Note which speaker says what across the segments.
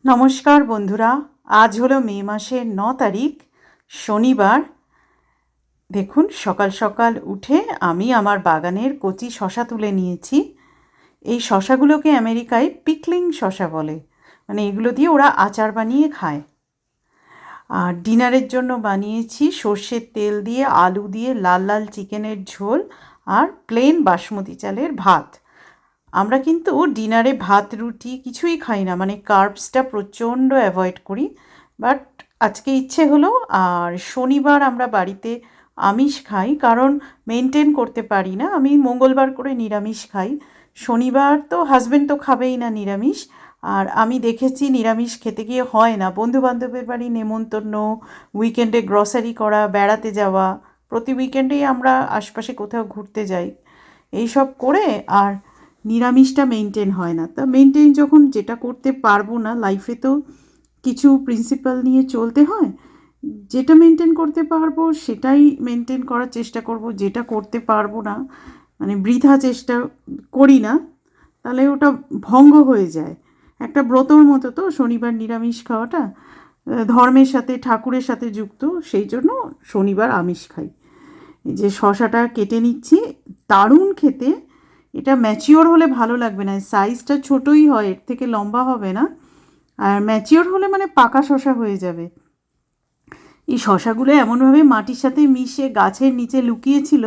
Speaker 1: নমস্কার বন্ধুরা, আজ হলো মে মাসের 9 তারিখ, শনিবার। দেখুন, সকাল সকাল উঠে আমি আমার বাগানের কচি শশা তুলে নিয়েছি। এই শশাগুলোকে আমেরিকায় পিকলিং শশা বলে, মানে এগুলো দিয়ে ওরা আচার বানিয়ে খায়। আর ডিনারের জন্য বানিয়েছি সর্ষের তেল দিয়ে আলু দিয়ে লাল লাল চিকেনের ঝোল আর প্লেন বাসমতি চালের ভাত। আমরা কিন্তু ডিনারে ভাত রুটি কিছুই খাই না, মানে কার্বসটা প্রচণ্ড অ্যাভয়েড করি। বাট আজকে ইচ্ছে হলো, আর শনিবার আমরা বাড়িতে আমিষ খাই, কারণ মেনটেন করতে পারি না। আমি মঙ্গলবার করে নিরামিষ খাই, শনিবার তো হাজব্যান্ড তো খাবেই না নিরামিষ। আর আমি দেখেছি নিরামিষ খেতে গিয়ে হয় না, বন্ধুবান্ধবের বাড়ি নেমন্তন্ন, উইকেন্ডে গ্রসারি করা, বেড়াতে যাওয়া, প্রতি উইকেন্ডেই আমরা আশপাশে কোথাও ঘুরতে যাই, এইসব করে আর নিরামিষটা মেনটেন হয় না। তা মেনটেন যখন যেটা করতে পারবো না লাইফে, তো কিছু প্রিন্সিপাল নিয়ে চলতে হয়। যেটা মেনটেন করতে পারবো সেটাই মেনটেন করার চেষ্টা করব, যেটা করতে পারবো না মানে বৃথা চেষ্টা করি না, তাহলে ওটা ভঙ্গ হয়ে যায়। একটা ব্রতর মতো তো শনিবার নিরামিষ খাওয়াটা, ধর্মের সাথে ঠাকুরের সাথে যুক্ত, সেই জন্য শনিবার আমিষ খাই। এই যে শশাটা কেটে নিচ্ছি, দারুণ খেতে। এটা ম্যাচিওর হলে ভালো লাগবে না, সাইজটা ছোটোই হয়, এর থেকে লম্বা হবে না। আর ম্যাচিওর হলে মানে পাকা শশা হয়ে যাবে। এই শশাগুলো এমনভাবে মাটির সাথে মিশে গাছের নিচে লুকিয়েছিল,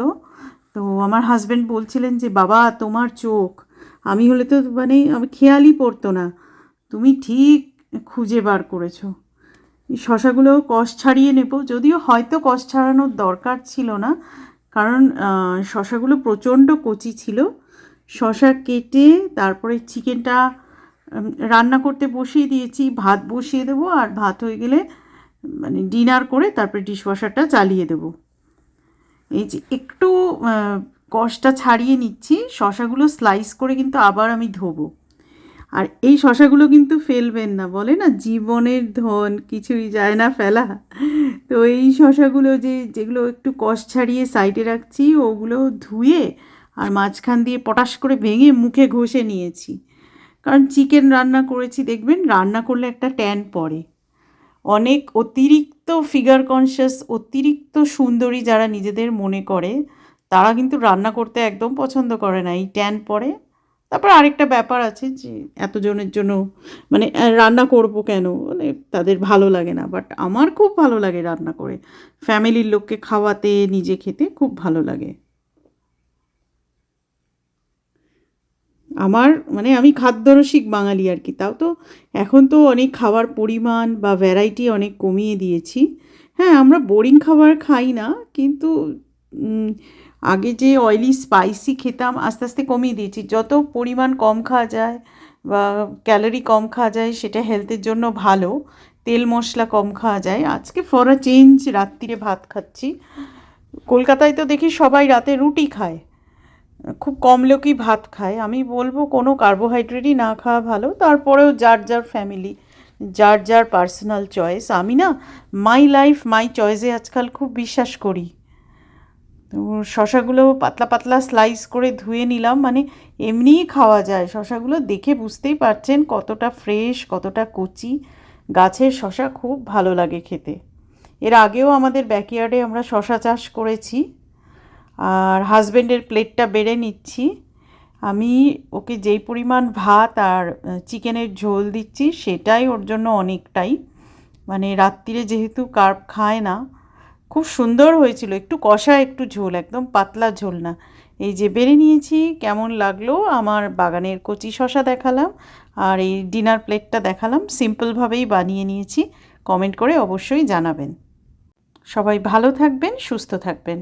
Speaker 1: তো আমার হাজব্যান্ড বলছিলেন যে বাবা তোমার চোখ, আমি হলে তো মানে আমি খেয়ালই পড়তো না, তুমি ঠিক খুঁজে বার করেছো। এই শশাগুলো কষ ছাড়িয়ে নেব, যদিও হয়তো কষ ছাড়ানোর দরকার ছিল না, কারণ শশাগুলো প্রচণ্ড কচি ছিল। শশা কেটে তারপরে চিকেনটা রান্না করতে বসিয়ে দিয়েছি, ভাত বসিয়ে দেবো, আর ভাত হয়ে গেলে মানে ডিনার করে তারপরে ডিশওয়াশারটা চালিয়ে দেবো। এই যে একটু কষটা ছাড়িয়ে নিচ্ছি, শশাগুলো স্লাইস করে কিন্তু আবার আমি ধোবো। আর এই শশাগুলো কিন্তু ফেলবেন না, বলে না জীবনের ধন কিছুই যায় না ফেলা। তো এই শশাগুলো যেগুলো একটু কষ ছাড়িয়ে সাইডে রাখছি, ওগুলো ধুয়ে আর মাঝখান দিয়ে পটাশ করে ভেঙে মুখে ঘষে নিয়েছি। কারণ চিকেন রান্না করেছি, দেখবেন রান্না করলে একটা ট্যান পড়ে। অনেক অতিরিক্ত ফিগার কনসিয়াস, অতিরিক্ত সুন্দরী যারা নিজেদের মনে করে, তারা কিন্তু রান্না করতে একদম পছন্দ করে না, এই ট্যান পড়ে। তারপর আরেকটা ব্যাপার আছে যে এতজনের জন্য মানে রান্না করব কেন, মানে তাদের ভালো লাগে না। বাট আমার খুব ভালো লাগে রান্না করে, ফ্যামিলির লোককে খাওয়াতে, নিজে খেতে খুব ভালো লাগে। আমার মানে আমি খাদ্যরসিক বাঙালি আর কি, তাও তো এখন তো অনেক খাবার পরিমাণ বা ভ্যারাইটি অনেক কমিয়ে দিয়েছি। হ্যাঁ, আমরা বোরিং খাবার খাই না, কিন্তু উম, আগে যে অয়েলি স্পাইসি খেতাম আস্তে আস্তে কমিয়ে দিয়েছি। যত পরিমাণ কম খাওয়া যায় বা ক্যালোরি কম খাওয়া যায় সেটা হেলথের জন্য ভালো। তেল মশলা কম খাওয়া যায়। আজকে ফর আ চেঞ্জ রাত্রিরে ভাত খাচ্ছি। কলকাতায় তো দেখি সবাই রাতে রুটি খায়, খুব কম লোকই ভাত খায়। আমি বলবো কোনো কার্বোহাইড্রেটই না খাওয়া ভালো, তারপরেও যার যার ফ্যামিলি, যার যার পার্সোনাল চয়েস। আমি না মাই লাইফ মাই চয়েসে আজকাল খুব বিশ্বাস করি। তো শশাগুলো পাতলা পাতলা স্লাইস করে ধুয়ে নিলাম, মানে এমনিই খাওয়া যায়। শশাগুলো দেখে বুঝতেই পারছেন কতটা ফ্রেশ, কতটা কচি। গাছের শশা খুব ভালো লাগে খেতে। এর আগেও আমাদের ব্যাকইয়ার্ডে আমরা শশা চাষ করেছি। আর হাজব্যান্ডের প্লেটটা বেড়ে নিচ্ছি। আমি ওকে যেই পরিমাণ ভাত আর চিকেনের ঝোল দিচ্ছি সেটাই ওর জন্য অনেকটাই। মানে রাত্রিরে যেহেতু কার্ব খায় না, খুব সুন্দর হয়েছিল, একটু কষা একটু ঝোল, একদম পাতলা ঝোল না। এই যে বেড়ে নিয়েছি, কেমন লাগলো আমার বাগানের কচি শশা দেখালাম, আর এই ডিনার প্লেটটা দেখালাম। সিম্পলভাবেই বানিয়ে নিয়েছি। কমেন্ট করে অবশ্যই জানাবেন। সবাই ভালো থাকবেন, সুস্থ থাকবেন।